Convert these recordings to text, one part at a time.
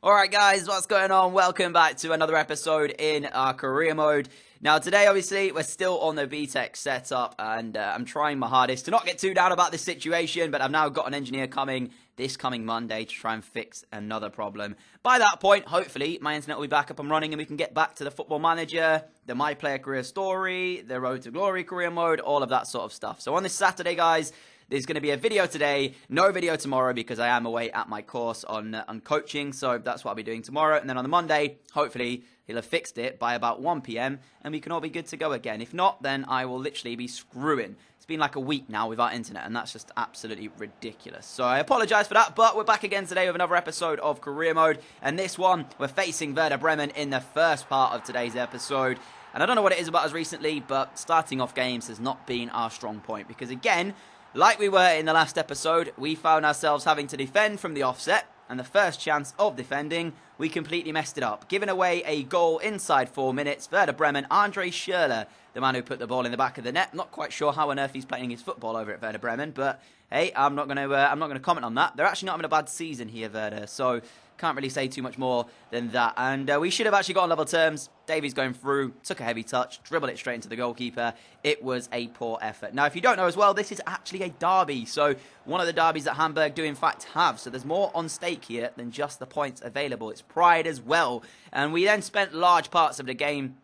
Alright guys, what's going on? Welcome back to another episode in our career mode. Now today obviously we're still on the VTech setup and I'm trying my hardest to not get too down about this situation, but I've now got an engineer coming this coming Monday to try and fix another problem. By that point, hopefully, my internet will be back up and running and we can get back to the Football Manager, the My Player Career Story, the Road to Glory career mode, all of that sort of stuff. So on this Saturday guys, there's going to be a video today, no video tomorrow because I am away at my course on coaching, so that's what I'll be doing tomorrow. And then on the Monday, hopefully, he'll have fixed it by about 1 p.m. and we can all be good to go again. If not, then I will literally be screwing. It's been like a week now without internet, and that's just absolutely ridiculous. So I apologise for that, but we're back again today with another episode of Career Mode. And this one, we're facing Werder Bremen in the first part of today's episode. And I don't know what it is about us recently, but starting off games has not been our strong point because, again, like we were in the last episode, we found ourselves having to defend from the offset, and the first chance of defending, we completely messed it up, giving away a goal inside 4 minutes. Werder Bremen, Andre Schürrle, the man who put the ball in the back of the net. Not quite sure how on earth he's playing his football over at Werder Bremen, but hey, I'm not going to comment on that. They're actually not having a bad season here, Werder, so can't really say too much more than that. And we should have actually got on level terms. Davies going through, took a heavy touch, dribbled it straight into the goalkeeper. It was a poor effort. Now, if you don't know as well, this is actually a derby. So one of the derbies that Hamburg do in fact have. So there's more on stake here than just the points available. It's pride as well. And we then spent large parts of the game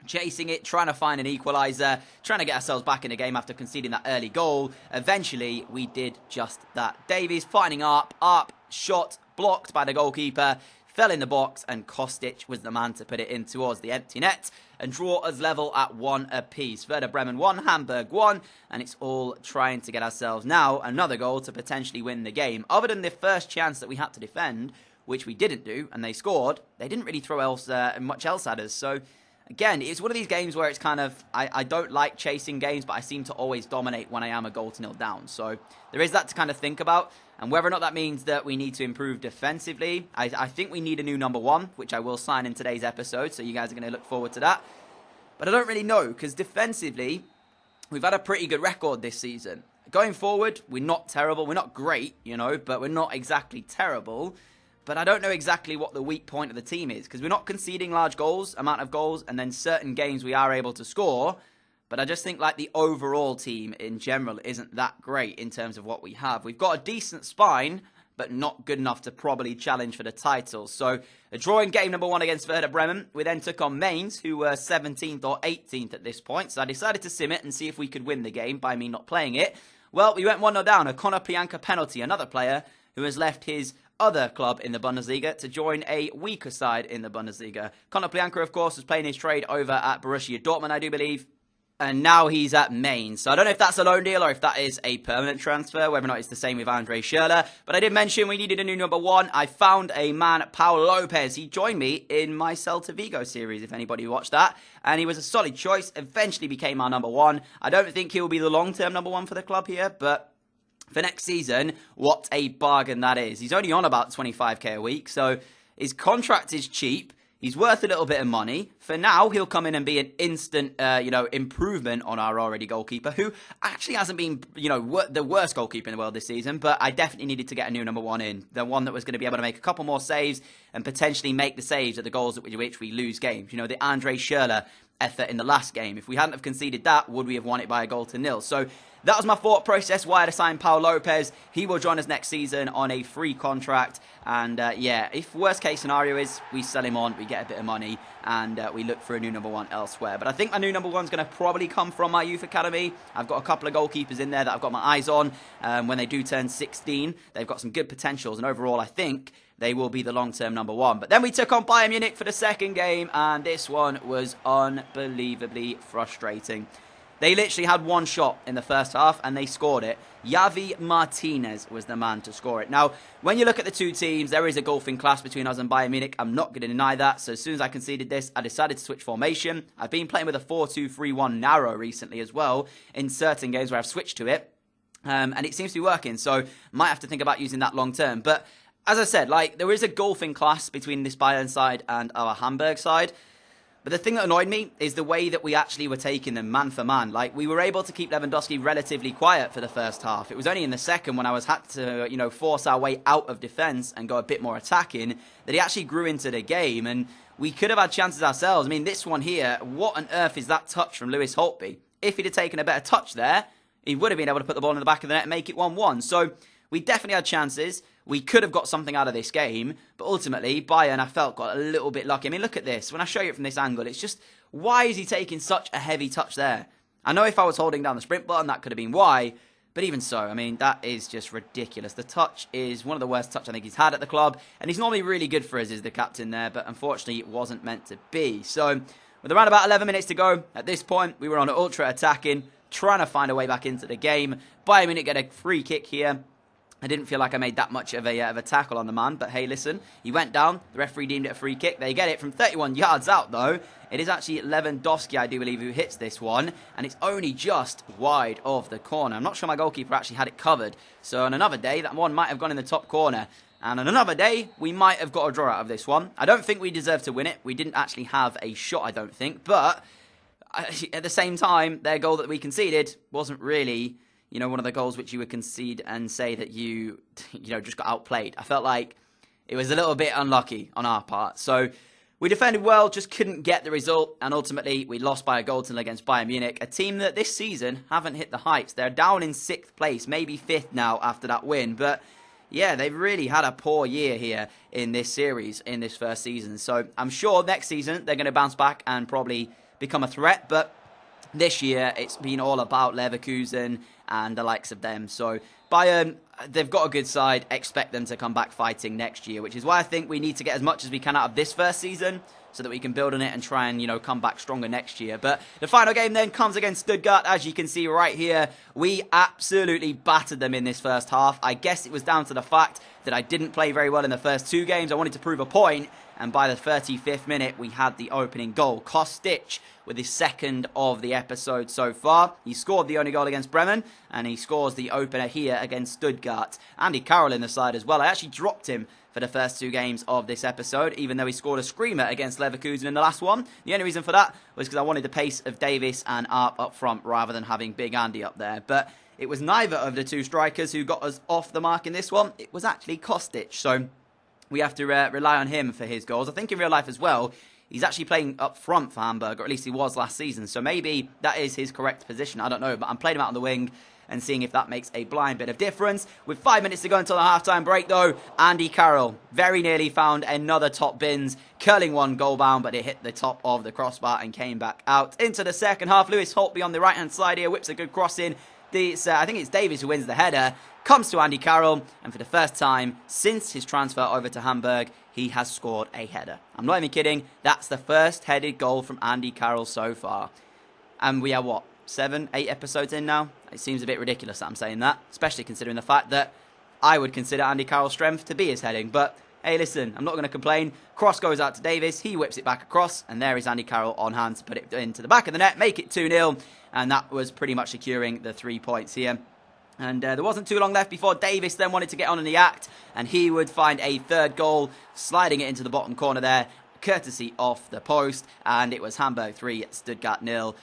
chasing it, trying to find an equaliser, trying to get ourselves back in the game after conceding that early goal. Eventually, we did just that. Davies fighting up, shot, blocked by the goalkeeper, fell in the box, and Kostic was the man to put it in towards the empty net and draw us level at 1 apiece. Werder Bremen 1, Hamburg 1, and it's all trying to get ourselves now another goal to potentially win the game. Other than the first chance that we had to defend, which we didn't do, and they scored, they didn't really throw much else at us. So again, it's one of these games where it's kind of, I don't like chasing games, but I seem to always dominate when I am a goal to nil down. So there is that to kind of think about. And whether or not that means that we need to improve defensively, I think we need a new number 1, which I will sign in today's episode. So you guys are going to look forward to that. But I don't really know, because defensively, we've had a pretty good record this season. Going forward, we're not terrible. We're not great, but we're not exactly terrible. But I don't know exactly what the weak point of the team is, because we're not conceding large amount of goals, and then certain games we are able to score. But I just think like the overall team in general isn't that great in terms of what we have. We've got a decent spine, but not good enough to probably challenge for the title. So a draw in game number 1 against Werder Bremen. We then took on Mainz, who were 17th or 18th at this point. So I decided to sim it and see if we could win the game by me not playing it. Well, we went 1-0 down. A Conor Plianka penalty, another player who has left his other club in the Bundesliga to join a weaker side in the Bundesliga. Conor Plianka, of course, was playing his trade over at Borussia Dortmund, I do believe. And now he's at Mainz. So I don't know if that's a loan deal or if that is a permanent transfer, whether or not it's the same with Andre Schürrle. But I did mention we needed a new number 1. I found a man, Paul Lopez. He joined me in my Celta Vigo series, if anybody watched that. And he was a solid choice, eventually became our number 1. I don't think he will be the long-term number 1 for the club here, but for next season, what a bargain that is. He's only on about 25k a week, so his contract is cheap. He's worth a little bit of money. For now, he'll come in and be an instant, improvement on our already goalkeeper, who actually hasn't been, the worst goalkeeper in the world this season, but I definitely needed to get a new number 1 in. The one that was going to be able to make a couple more saves and potentially make the saves at the goals at which we lose games. The Andre Schürrle effort in the last game. If we hadn't have conceded that, would we have won it by a goal to nil? So that was my thought process why I signed Paul Lopez. He will join us next season on a free contract. And if worst case scenario is we sell him on, we get a bit of money, and we look for a new number 1 elsewhere. But I think my new number 1 is going to probably come from my youth academy. I've got a couple of goalkeepers in there that I've got my eyes on. When they do turn 16, they've got some good potentials. And overall, I think they will be the long-term number 1. But then we took on Bayern Munich for the second game, and this one was unbelievably frustrating. They literally had one shot in the first half, and they scored it. Javi Martinez was the man to score it. Now, when you look at the two teams, there is a golfing class between us and Bayern Munich. I'm not going to deny that. So as soon as I conceded this, I decided to switch formation. I've been playing with a 4-2-3-1 narrow recently as well in certain games where I've switched to it. And it seems to be working. So might have to think about using that long term. But as I said, there is a golfing class between this Bayern side and our Hamburg side. But the thing that annoyed me is the way that we actually were taking them man for man. Like, we were able to keep Lewandowski relatively quiet for the first half. It was only in the second when I was had to, force our way out of defence and go a bit more attacking that he actually grew into the game. And we could have had chances ourselves. I mean, this one here, what on earth is that touch from Lewis Holtby? If he'd have taken a better touch there, he would have been able to put the ball in the back of the net and make it 1-1. So we definitely had chances. We could have got something out of this game, but ultimately, Bayern, I felt, got a little bit lucky. I mean, look at this. When I show you it from this angle, it's just, why is he taking such a heavy touch there? I know if I was holding down the sprint button, that could have been why, but even so, I mean, that is just ridiculous. The touch is one of the worst touch I think he's had at the club, and he's normally really good for us as the captain there, but unfortunately, it wasn't meant to be. So, with around about 11 minutes to go, at this point, we were on ultra attacking, trying to find a way back into the game. Bayern Munich get a free kick here. I didn't feel like I made that much of a tackle on the man, but hey, listen, he went down. The referee deemed it a free kick. They get it from 31 yards out, though. It is actually Lewandowski, I do believe, who hits this one, and it's only just wide of the corner. I'm not sure my goalkeeper actually had it covered, so on another day, that one might have gone in the top corner, and on another day, we might have got a draw out of this one. I don't think we deserve to win it. We didn't actually have a shot, I don't think, but at the same time, their goal that we conceded wasn't really, one of the goals which you would concede and say that you just got outplayed. I felt like it was a little bit unlucky on our part. So we defended well, just couldn't get the result, and ultimately we lost by a goal to nil against Bayern Munich, a team that this season haven't hit the heights. They're down in 6th place, maybe 5th now after that win, but yeah, they've really had a poor year here in this series, in this first season. So I'm sure next season they're going to bounce back and probably become a threat, but this year it's been all about Leverkusen and the likes of them. So Bayern, they've got a good side. Expect them to come back fighting next year, which is why I think we need to get as much as we can out of this first season so that we can build on it and try and, come back stronger next year. But the final game then comes against Stuttgart. As you can see right here, we absolutely battered them in this first half. I guess it was down to the fact that I didn't play very well in the first 2 games. I wanted to prove a point, and by the 35th minute, we had the opening goal. Kostic with his second of the episode so far. He scored the only goal against Bremen, and he scores the opener here against Stuttgart. Andy Carroll in the side as well. I actually dropped him for the first 2 games of this episode, even though he scored a screamer against Leverkusen in the last one. The only reason for that was because I wanted the pace of Davis and Arp up front rather than having Big Andy up there. But it was neither of the 2 strikers who got us off the mark in this one. It was actually Kostic. So we have to rely on him for his goals. I think in real life as well, he's actually playing up front for Hamburg, or at least he was last season. So maybe that is his correct position. I don't know, but I'm playing him out on the wing and seeing if that makes a blind bit of difference. With 5 minutes to go until the halftime break, though, Andy Carroll very nearly found another top bins, curling one goal bound, but it hit the top of the crossbar and came back out. Into the second half, Lewis Holtby on the right-hand side here, whips a good cross in. I think it's Davies who wins the header, comes to Andy Carroll, and for the first time since his transfer over to Hamburg, he has scored a header. I'm not even kidding, that's the first headed goal from Andy Carroll so far. And we are, 7, 8 episodes in now? It seems a bit ridiculous that I'm saying that, especially considering the fact that I would consider Andy Carroll's strength to be his heading. But hey, listen, I'm not going to complain. Cross goes out to Davis, he whips it back across, and there is Andy Carroll on hand to put it into the back of the net, make it 2-0, and that was pretty much securing the 3 points here. And there wasn't too long left before Davis then wanted to get on in the act, and he would find a third goal, sliding it into the bottom corner there, courtesy off the post, and it was Hamburg 3, Stuttgart 0.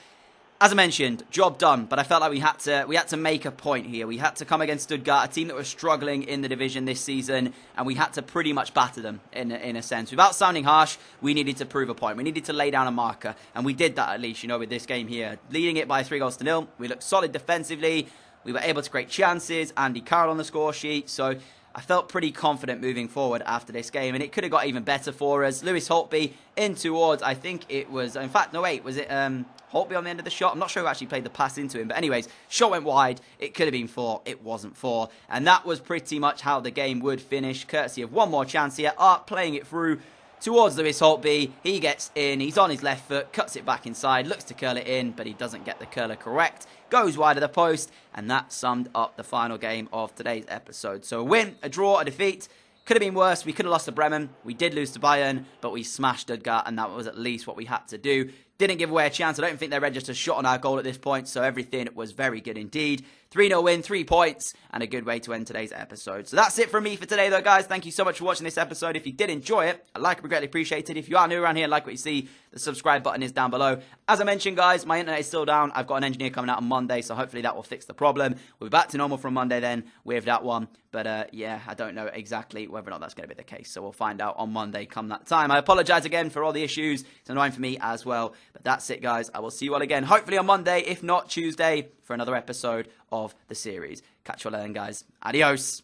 As I mentioned, job done, but I felt like we had to make a point here. We had to come against Stuttgart, a team that was struggling in the division this season, and we had to pretty much batter them in a sense. Without sounding harsh, we needed to prove a point. We needed to lay down a marker, and we did that at least, with this game here. Leading it by 3-0. We looked solid defensively. We were able to create chances. Andy Carroll on the score sheet, so I felt pretty confident moving forward after this game, and it could have got even better for us. Lewis Holtby in towards, I think it was, in fact, no wait, was it Holtby on the end of the shot? I'm not sure who actually played the pass into him, but anyways, shot went wide. It could have been 4. It wasn't 4, and that was pretty much how the game would finish, courtesy of one more chance here. Art playing it through towards Lewis Holtby. He gets in, he's on his left foot, cuts it back inside, looks to curl it in, but he doesn't get the curler correct. Goes wide of the post, and that summed up the final game of today's episode. So a win, a draw, a defeat. Could have been worse. We could have lost to Bremen. We did lose to Bayern, but we smashed Stuttgart, and that was at least what we had to do didn't give away a chance. I don't think they registered a shot on our goal at this point, so everything was very good indeed. 3-0 win, 3 points, and a good way to end today's episode. So that's it from me for today, though, guys. Thank you so much for watching this episode. If you did enjoy it, a like would be greatly appreciated. If you are new around here and like what you see, the subscribe button is down below. As I mentioned, guys, my internet is still down. I've got an engineer coming out on Monday, so hopefully that will fix the problem. We'll be back to normal from Monday then with that one. But, yeah, I don't know exactly whether or not that's going to be the case. So we'll find out on Monday come that time. I apologize again for all the issues. It's annoying for me as well. But that's it, guys. I will see you all again, hopefully on Monday, if not Tuesday, for another episode of the series. Catch you all then, guys. Adios.